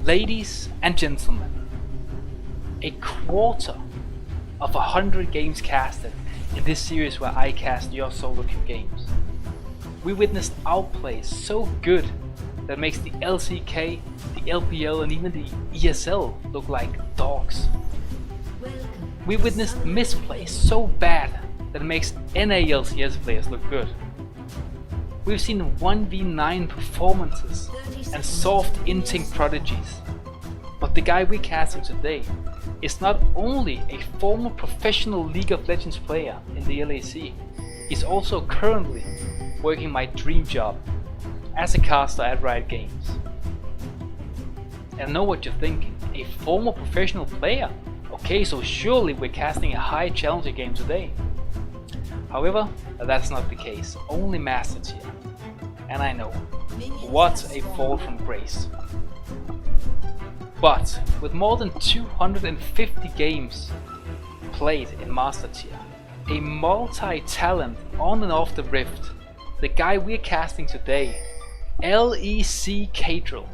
Ladies and gentlemen, a quarter of 100 games casted in this series where I cast your solo queue games. We witnessed outplays so good that makes the LCK, the LPL and even the ESL look like dogs. We witnessed misplays so bad that makes NALCS players look good. We've seen 1v9 performances and soft inting prodigies. But the guy we casted today is not only a former professional League of Legends player in the LAC, he's also currently working my dream job as a caster at Riot Games. And I know what you're thinking, a former professional player? Okay, so surely we're casting a high challenger game today. However, that's not the case, only Master Tier. And I know, what a fall from grace. But with more than 250 games played in Master Tier, a multi-talent on and off the rift, the guy we're casting today, LEC Caedrel,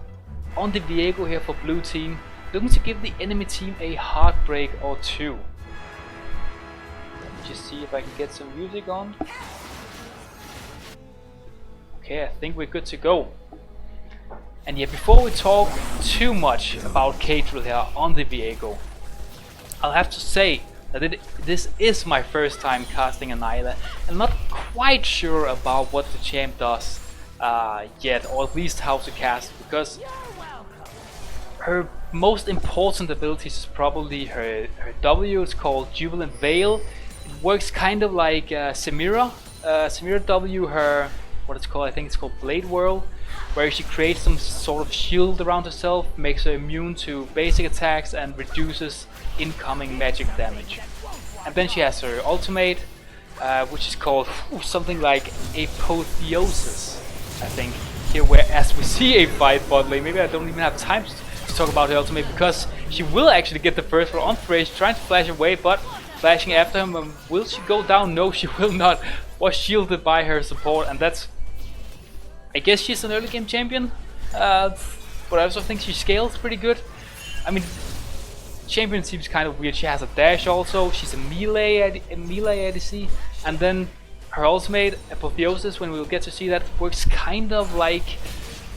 on the Viego here for blue team, looking to give the enemy team a heartbreak or two. Let me just see if I can get some music on. Okay, I think we're good to go. And yet before we talk too much about Caedrel here on the Viego, I'll have to say that this is my first time casting a nilah, and I'm not quite sure about what the champ does yet, or at least how to cast, because her most important abilities is probably her W. It's called Jubilant Veil. It works kind of like Samira. Samira W, her, what it's called, I think it's called Blade Whirl, where she creates some sort of shield around herself, makes her immune to basic attacks and reduces incoming magic damage. And then she has her ultimate, which is called something like Apotheosis, I think. Here, where as we see a fight bot lane, maybe I don't even have time to talk about her ultimate, because she will actually get the first one on Thresh, trying to flash away, but flashing after him. Will she go down? No, she will not. Was shielded by her support, and that's, I guess she's an early game champion, but I also think she scales pretty good. I mean, champion seems kind of weird. She has a dash also, she's a melee ADC, and then her ultimate, Apotheosis, when we'll get to see that, works kind of like,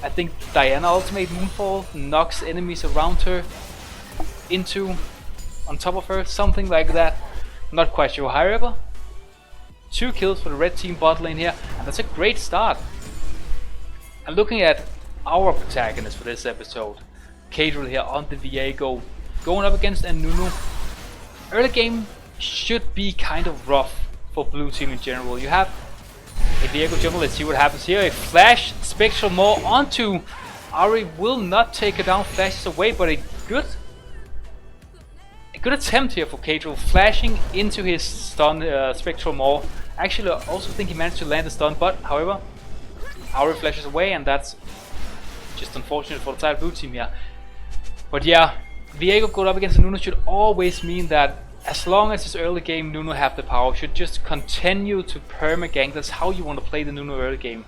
I think, Diana ultimate Moonfall, knocks enemies around her into, on top of her, something like that. Not quite sure. However, 2 kills for the red team bot lane here, and that's a great start. And looking at our protagonist for this episode, Caedrel here on the Viego, going up against a Nunu. Early game should be kind of rough for blue team in general. You have a Viego jungle, let's see what happens here. A flash, Spectral Maw onto Ari, will not take her down, flashes away, but a good attempt here for Caedrel, flashing into his stun Spectral Maw. Actually, I also think he managed to land a stun, but however, Auri flashes away, and that's just unfortunate for the entire blue team here. But yeah, Viego going up against Nunu should always mean that as long as this early game Nunu have the power, should just continue to perma-gank. That's how you want to play the Nunu early game.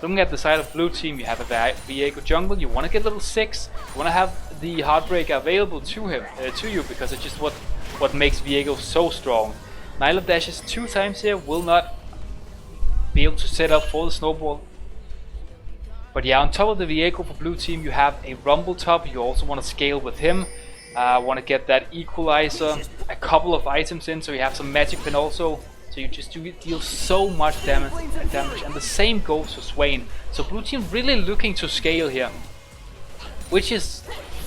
Looking at the side of blue team, you have a Viego jungle, you want to get level 6, you want to have the Heartbreak available to him, to you, because it's just what makes Viego so strong. nilah dashes 2 times here, will not be able to set up for the snowball. But yeah, on top of the Viego for blue team, you have a Rumble top. You also want to scale with him. Want to get that equalizer, a couple of items in, so you have some magic pin also. So you just deal so much damage, and the same goes for Swain. So blue team really looking to scale here, which is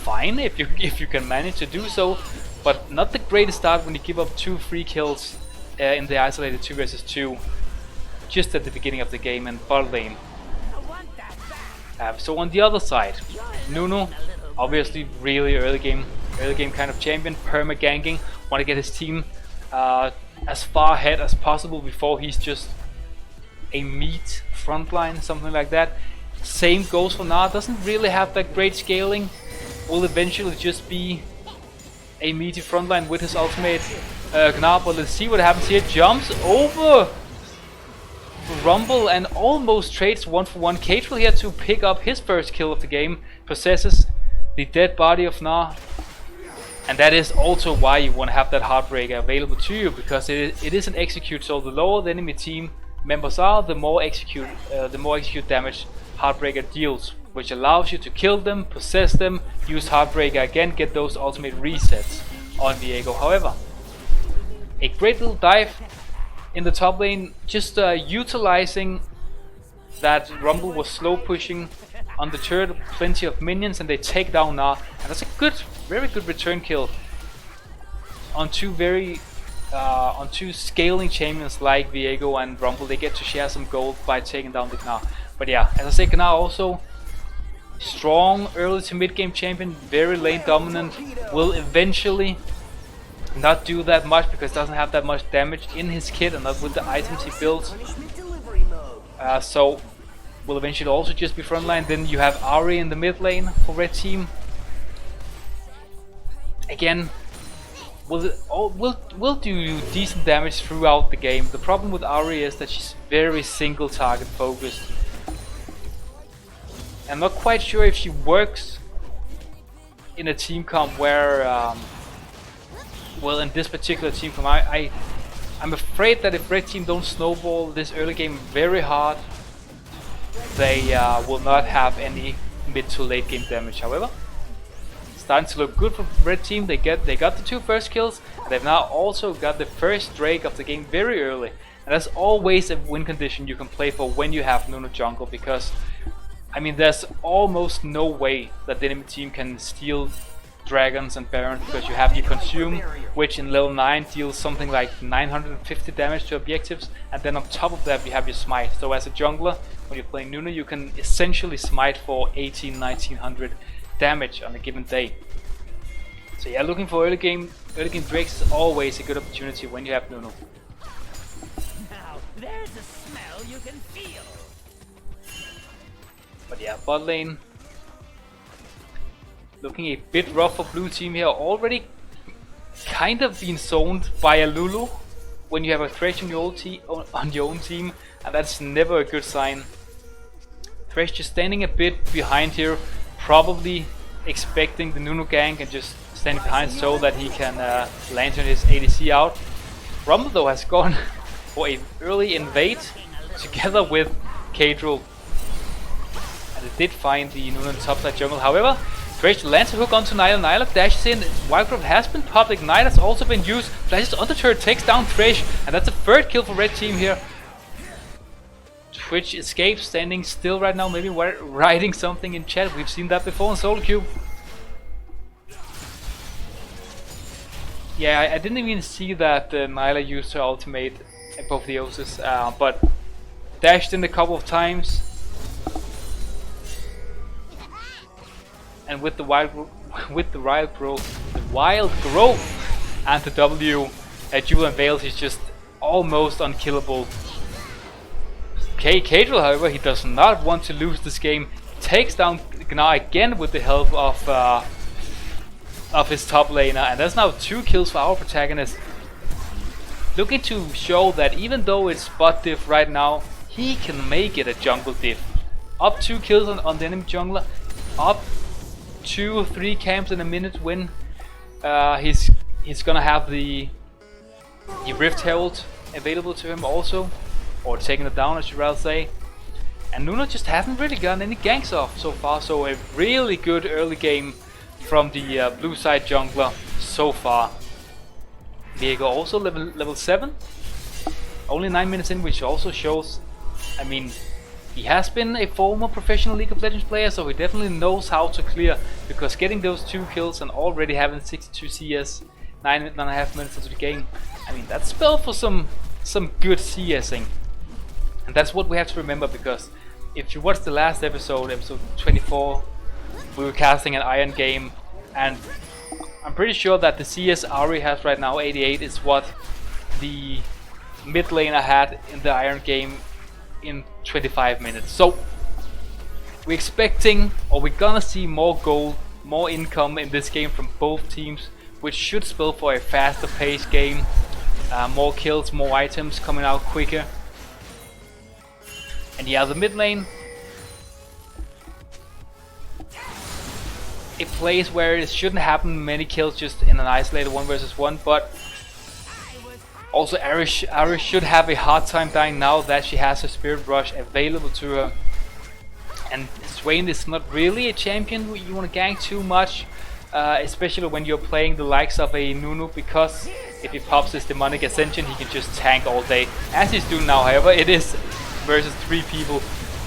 fine if you can manage to do so, but not the greatest start when you give up 2 free kills in the isolated 2 vs 2 just at the beginning of the game in bot lane. So on the other side, Nunu, obviously really early game kind of champion, perma-ganking, want to get his team as far ahead as possible before he's just a meat frontline, something like that. Same goes for Gnar, doesn't really have that great scaling, will eventually just be a meaty frontline with his ultimate Gnar, but let's see what happens here. Jumps over Rumble and almost trades 1-for-1. Caedrel here to pick up his first kill of the game, possesses the dead body of Gnar. And that is also why you want to have that Heartbreaker available to you, because it is an execute, so the lower the enemy team members are, the more execute damage Heartbreaker deals, which allows you to kill them, possess them, use Heartbreaker again, get those ultimate resets on Viego. However, a great little dive in the top lane, just utilizing that Rumble was slow pushing on the turret, plenty of minions, and they take down Gnar, and that's a good, very good return kill on two scaling champions like Viego and Rumble. They get to share some gold by taking down the Gnar. But yeah, as I say, Gnar also strong early to mid game champion, very lane dominant, will eventually not do that much because doesn't have that much damage in his kit and not with the items he builds. So will eventually also just be frontline. Then you have Ahri in the mid lane for red team. Again, will do decent damage throughout the game. The problem with Ahri is that she's very single target focused. I'm not quite sure if she works in a team comp where, well, in this particular team comp, I'm afraid that if red team don't snowball this early game very hard, they will not have any mid to late game damage. However, starting to look good for red team. They got the two first kills, and they've now also got the first Drake of the game very early. And that's always a win condition you can play for when you have Nunu jungle, because I mean there's almost no way that the enemy team can steal dragons and barons, because you have your consume, which in level 9 deals something like 950 damage to objectives, and then on top of that you have your smite. So as a jungler, when you're playing Nunu, you can essentially smite for 1900 damage on a given day. So yeah, looking for early game drakes is always a good opportunity when you have Nunu. Now there's a smell you can feel. But yeah, bot lane looking a bit rough for blue team here. Already kind of been zoned by a Lulu when you have a Thresh on your own team, and that's never a good sign. Thresh just standing a bit behind here, probably expecting the Nunu gank and just standing behind so that he can lantern his ADC out. Rumble though has gone for an early invade together with Caedrel, and it did find the Nunu top side jungle. However, Thresh lands a hook onto nilah. Nilah dashes in. Wildcraft has been popped. Ignite has also been used. Flashes on the turret, takes down Thresh, and that's the third kill for red team here. Twitch escapes, standing still right now, maybe writing something in chat. We've seen that before in solo queue. Yeah, I didn't even see that nilah used her ultimate apotheosis, but dashed in a couple of times. And with the wild growth and the W at Jewel and Veils, he's just almost unkillable. Caedrel, however, he does not want to lose this game. Takes down Gnar again with the help of his top laner, and that's now 2 kills for our protagonist. Looking to show that even though it's bot diff right now, he can make it a jungle diff. Up 2 kills on the enemy jungler, up 2-3 camps in a minute win. He's gonna have the Rift Herald available to him also, or taking it down, I should rather say. And Nunu just hasn't really gotten any ganks off so far, so a really good early game from the blue side jungler so far. Viego also level 7, only 9 minutes in, which also shows, I mean, he has been a former professional League of Legends player, so he definitely knows how to clear, because getting those 2 kills and already having 62 CS 9.5 minutes into the game, I mean, that's spelled for some good CSing. And that's what we have to remember, because if you watch the last episode 24, we were casting an Iron game, and I'm pretty sure that the CS Ahri has right now, 88, is what the mid laner had in the Iron game in 25 minutes. So we're expecting, or we're gonna see more gold, more income in this game from both teams, which should spell for a faster paced game, more kills, more items coming out quicker. And yeah, the mid lane a place where it shouldn't happen many kills just in an isolated 1 versus 1, but also Ari should have a hard time dying now that she has her Spirit Rush available to her. And Swain is not really a champion you want to gank too much, especially when you're playing the likes of a Nunu, because if he pops his Demonic Ascension he can just tank all day, as he's doing now. However, it is versus 3 people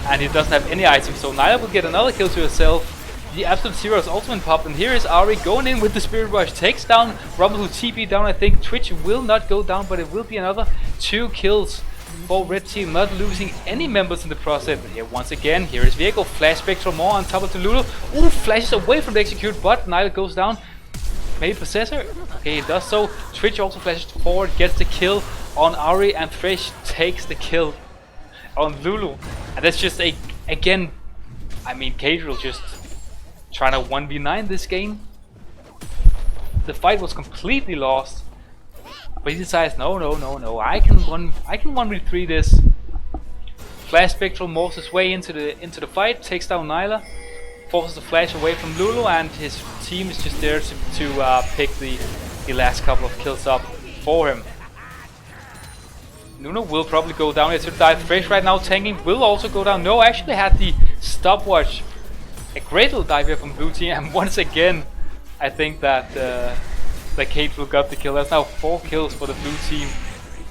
and he doesn't have any items, so nilah will get another kill to herself. The Absolute Zero has also been popped, and here is Ari going in with the Spirit Rush, takes down Rumble, who TP down. I think Twitch will not go down, but it will be another 2 kills for Red Team, not losing any members in the process. But here once again, here is Viego, Flash Spectral more on top of the Lulu. Ooh, flashes away from the execute, but nilah goes down. Maybe Possessor? Okay, he does so. Twitch also flashes forward, gets the kill on Ari, and Thresh takes the kill on Lulu. And that's just again, I mean, Caedrel just trying to 1v9 this game. The fight was completely lost, but he decides no, I can 1v3 this. Flash Spectral morphs his way into the fight, takes down nilah, forces the flash away from Lulu, and his team is just there to pick the last couple of kills up for him. Nunu will probably go down here to die. Thresh right now tanking will also go down. No, actually had the stopwatch. A great little dive here from blue team, and once again I think that Caedrel got the kill. That's now 4 kills for the blue team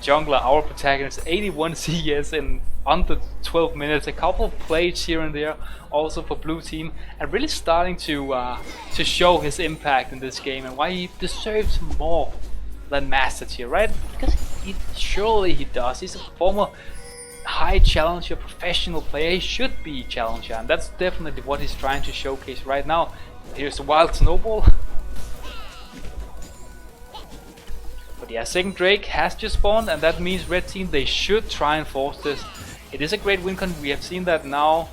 jungler. Our protagonist 81 CS in under 12 minutes. A couple of plays here and there also for blue team, and really starting to show his impact in this game and why he deserves more than Master Tier, right? Because surely he does. He's a former high challenger, professional player. He should be challenger, and that's definitely what he's trying to showcase right now. Here's a wild snowball. But yeah, second Drake has just spawned, and that means Red Team, they should try and force this. It is a great win con. We have seen that now.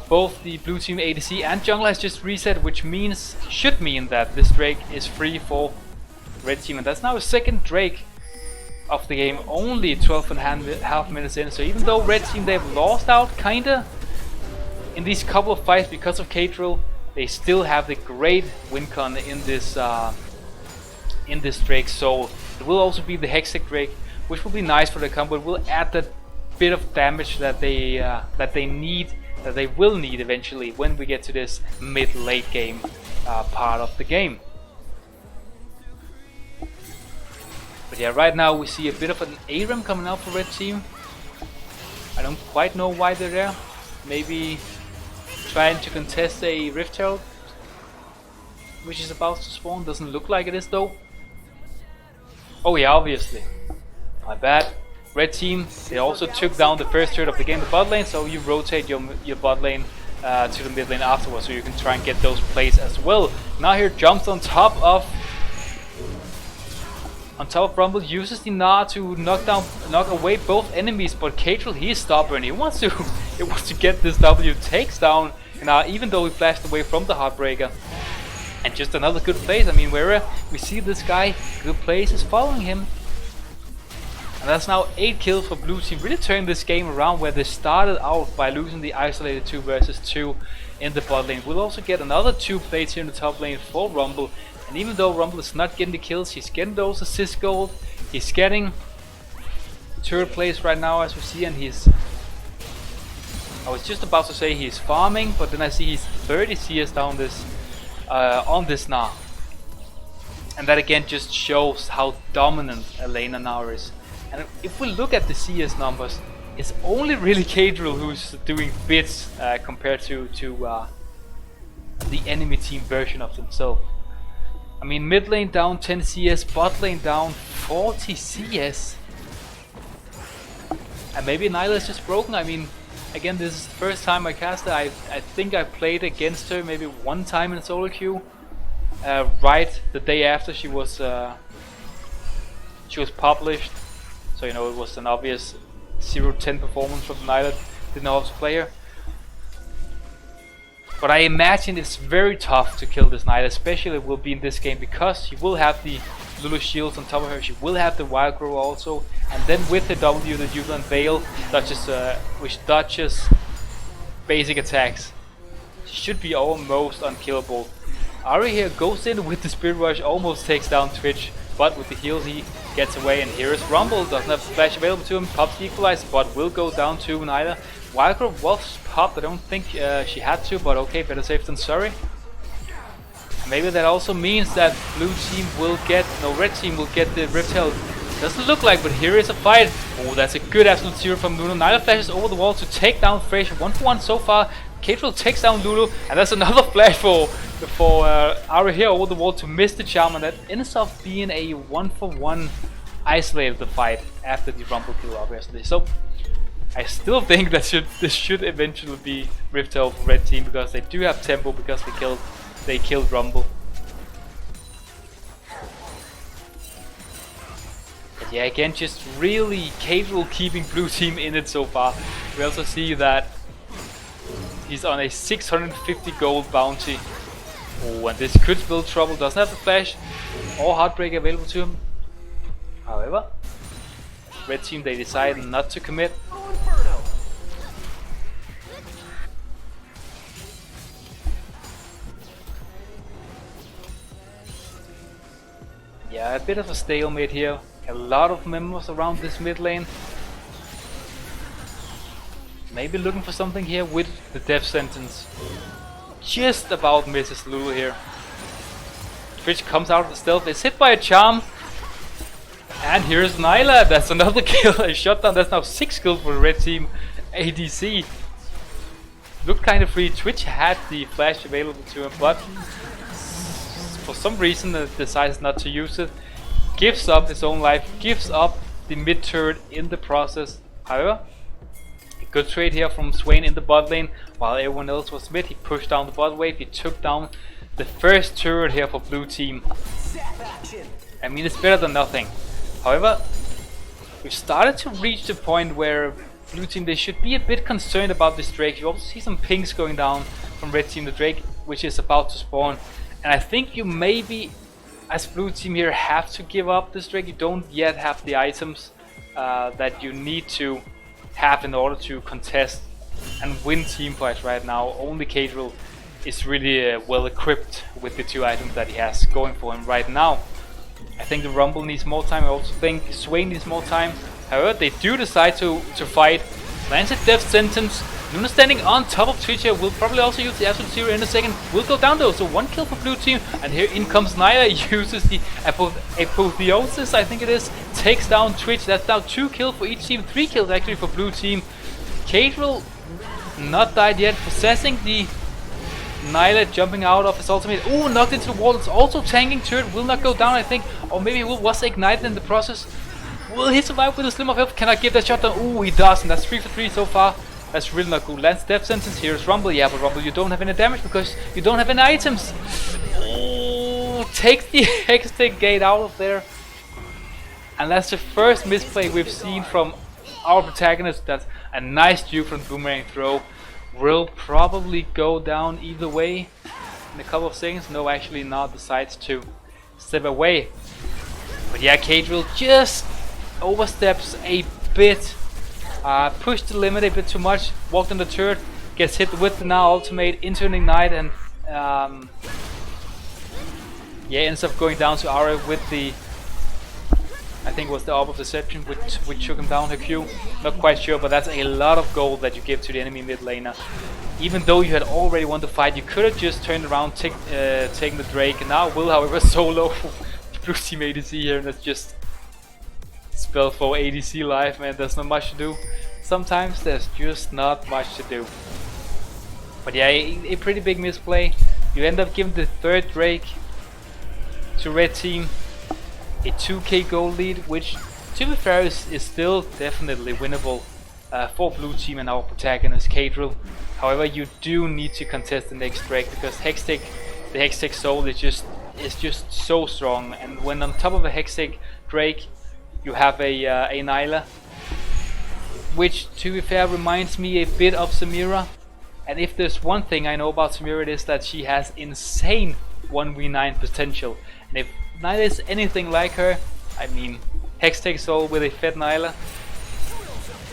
Both the blue team ADC and jungler has just reset, which should mean that this Drake is free for Red Team, and that's now a second Drake of the game, only 12.5 minutes in. So even though Red Team, they've lost out kinda in these couple of fights because of Caedrel, they still have the great win con in this Drake. So it will also be the Hextech Drake, which will be nice for the combo. It will add that bit of damage that they will need eventually when we get to this mid-late game part of the game. But yeah, right now we see a bit of an ARAM coming out for Red Team. I don't quite know why they're there. Maybe trying to contest a Rift Herald, which is about to spawn. Doesn't look like it is though. Oh yeah, obviously. My bad. Red Team, they also took down the first third of the game, the bot lane, so you rotate your bot lane to the mid lane afterwards, so you can try and get those plays as well. Now here jumps on top of Rumble, uses the Gnar to knock away both enemies, but Caedrel, he is stubborn. He wants to get this W, takes down Gnar, even though he flashed away from the Heartbreaker. And just another good place. I mean, wherever we see this guy, good place is following him. And that's now 8 kills for blue team, really turning this game around, where they started out by losing the isolated 2 versus 2 in the bot lane. We'll also get another 2 plays here in the top lane for Rumble. And even though Rumble is not getting the kills, he's getting those assist gold, he's getting turret plays right now as we see, and I was just about to say he's farming, but then I see he's 30 CS down this on this Gnar. And that again just shows how dominant Elena now is. And if we look at the CS numbers, it's only really Caedrel who's doing bits compared to the enemy team version of themselves. I mean, mid lane down 10 CS, bot lane down 40 CS. And maybe nilah is just broken. I mean, again, this is the first time I cast her. I think I played against her maybe one time in solo queue, right the day after she was published. So you know, it was an obvious 0-10 performance from nilah. Didn't know how to play her. But I imagine it's very tough to kill this nilah, especially it will be in this game, because she will have the Lulu shields on top of her, she will have the Wild Grow also, and then with the W, the Jubilant Veil, which dodges basic attacks, she should be almost unkillable. Ari here goes in with the Spirit Rush, almost takes down Twitch, but with the heals he gets away, and here is Rumble, doesn't have the flash available to him, pops the Equalize, but will go down to nilah. Wildcard was popped, I don't think she had to, but okay, better safe than sorry. Maybe that also means that blue team will get, no, red team will get the Rift Hell. Doesn't look like, but here is a fight. Oh, that's a good absolute zero from Lulu. nilah flashes over the wall to take down Fraser. 1-for-1 so far. Caedrel takes down Lulu, and that's another flash for Ari here over the wall to miss the charm, and that ends up being a 1-for-1 isolated the fight after the Rumble kill, obviously. So I still think that this should eventually be Rift Hell for red team, because they do have tempo, because they killed Rumble. But yeah, again, just really Caedrel keeping blue team in it so far. We also see that he's on a 650 gold bounty. Oh, and this could spell trouble. Doesn't have the flash or Heartbreak available to him. However, red team, they decide not to commit. Yeah, a bit of a stalemate here. A lot of members around this mid lane. Maybe looking for something here with the death sentence. Just about misses Lulu here. Twitch comes out of the stealth, is hit by a charm. And here's nilah, that's another kill, a shutdown. That's now 6 kills for the red team ADC. Looked kind of free. Twitch had the flash available to him, but for some reason decides not to use it. Gives up his own life, gives up the mid turret in the process. However, good trade here from Swain in the bot lane. While everyone else was mid, he pushed down the bot wave. He took down the first turret here for blue team. I mean, it's better than nothing. However, we've started to reach the point where blue team, they should be a bit concerned about this Drake. You also see some pings going down from red team, the Drake, which is about to spawn. And I think you maybe, as blue team here, have to give up this Drake. You don't yet have the items that you need to have in order to contest and win team fights right now. Only Caedrel is really well equipped with the 2 items that he has going for him right now. I think the Rumble needs more time. I also think Swain needs more time. However, they do decide to fight. Lands a death sentence. Luna standing on top of Twitch here, will probably also use the absolute zero in a second. Will go down though, so 1 kill for blue team. And here in comes nilah, uses the apotheosis, I think it is. Takes down Twitch. That's now 2 kills for each team, 3 kills actually for blue team. Caedrel not died yet, possessing the nilah, jumping out of his ultimate. Ooh, knocked into the wall. It's also tanking turret, will not go down, I think. Or maybe he was ignited in the process. Will he survive with a slim of health? Can I give that shot down? Ooh, he doesn't. That's 3 for 3 so far. That's really not good. Lands death sentence. Here's Rumble. Yeah, but Rumble, you don't have any damage because you don't have any items. Oh, take the Hextech gate out of there. And that's the first misplay we've seen from our protagonist. That's a nice dupe from Boomerang throw. Will probably go down either way in a couple of seconds. No, actually not. Decides to step away. But yeah, Caedrel just oversteps a bit. Pushed the limit a bit too much, walked on the turret, gets hit with the now ultimate into an ignite, and yeah, ends up going down to Ara with the, I think it was the Orb of Deception, which took him down her Q. Not quite sure, but that's a lot of gold that you give to the enemy mid laner. Even though you had already won the fight, you could have just turned around, taken the Drake. Now Will, however, solo blue team ADC here, and that's just spell for ADC life, man. There's not much to do. Sometimes there's just not much to do. But yeah, a pretty big misplay. You end up giving the 3rd Drake to red team. A 2k gold lead, which to be fair is still definitely winnable for blue team and our protagonist Caedrel. However, you do need to contest the next Drake, because the Hextech soul is just so strong, and when on top of a Hextech Drake you have a nilah, which to be fair reminds me a bit of Samira. And if there's one thing I know about Samira, it is that she has insane 1v9 potential. And if nilah is anything like her, I mean, Hextech soul with a fed nilah,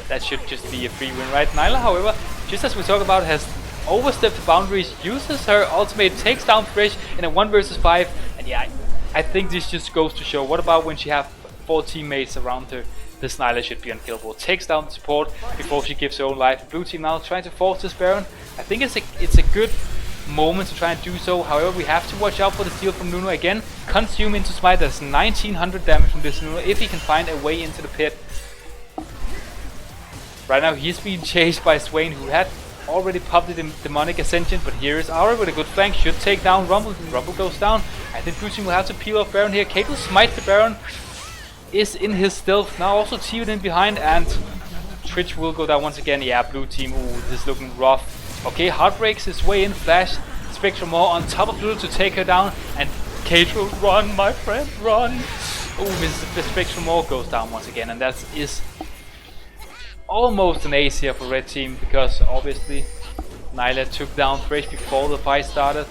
that should just be a free win, right? nilah, however, just as we talked about, has oversteps the boundaries, uses her ultimate, takes down Thresh in a 1 versus 5, and yeah, I think this just goes to show, what about when she have 4 teammates around her? This nilah should be unkillable. Takes down the support before she gives her own life. Blue team now trying to force this Baron. I think it's a good moment to try and do so. However, we have to watch out for the steal from Nuno again. Consume into smite. There's 1900 damage from this Nuno if he can find a way into the pit. Right now he's being chased by Swain, who had already popped the demonic ascension, but here is Aura with a good flank. Should take down Rumble. Rumble goes down. I think Blue team will have to peel off Baron here. Caedrel smites the Baron. Is in his stealth now, also T-Win in behind, and Twitch will go down once again. Yeah, Blue team, ooh, this is looking rough. Okay, Heartbreaks his way in, Flash, Spectrum more on top of Lulu to take her down, and Caedrel, run my friend, run! Ooh, the Spectrum more goes down once again, and that is almost an ace here for red team, because obviously nilah took down Thresh before the fight started.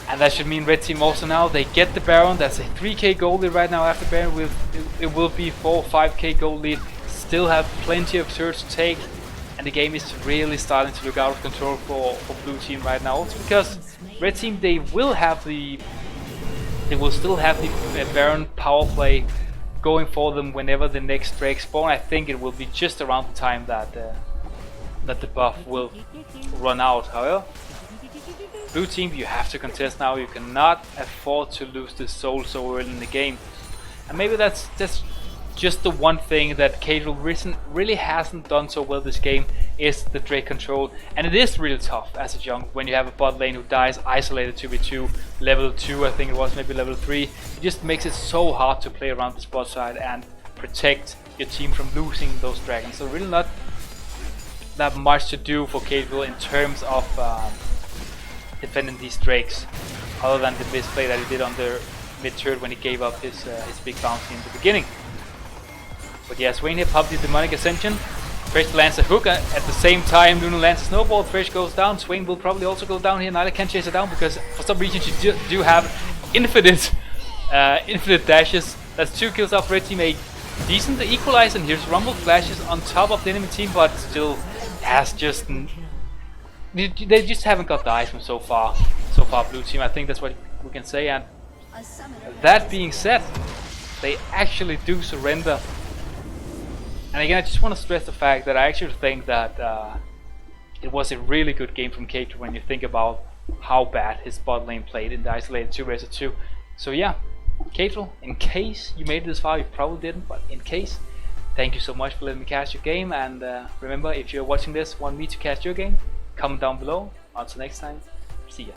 And that should mean red team also now, they get the Baron. That's a 3k gold lead right now after Baron. It will be 4 or 5k gold lead. Still have plenty of turrets to take. And the game is really starting to look out of control for blue team right now. Also because red team, they will still have the Baron power play going for them whenever the next Drake spawn. I think it will be just around the time that the buff will run out. However, blue team, you have to contest now. You cannot afford to lose this soul so early in the game. And maybe that's just the one thing that Caedrel really hasn't done so well this game, is the Drake control. And it is really tough as a jungler when you have a bot lane who dies isolated 2v2, level 2 I think it was, maybe level 3. It just makes it so hard to play around the spot side and protect your team from losing those dragons. So really not that much to do for Caedrel in terms of defending these Drakes, other than the misplay that he did on the mid-turret when he gave up his big bounty in the beginning. But yeah, Swain here popped the demonic ascension. Thresh lands a hook at the same time. Nuno lands a snowball. Thresh goes down. Swain will probably also go down here. nilah can't chase her down because for some reason she do have infinite dashes. That's 2 kills off red team. A decent equalizer, and here's Rumble flashes on top of the enemy team, but still has just. They just haven't got the item so far, blue team. I think that's what we can say. And that being said, they actually do surrender. And again, I just want to stress the fact that I actually think that it was a really good game from Caedrel when you think about how bad his bot lane played in the isolated 2 vs 2. So yeah, Caedrel, in case you made it this far, you probably didn't, but in case, thank you so much for letting me cast your game. And remember, if you're watching this, want me to cast your game, comment down below. Until next time, see ya.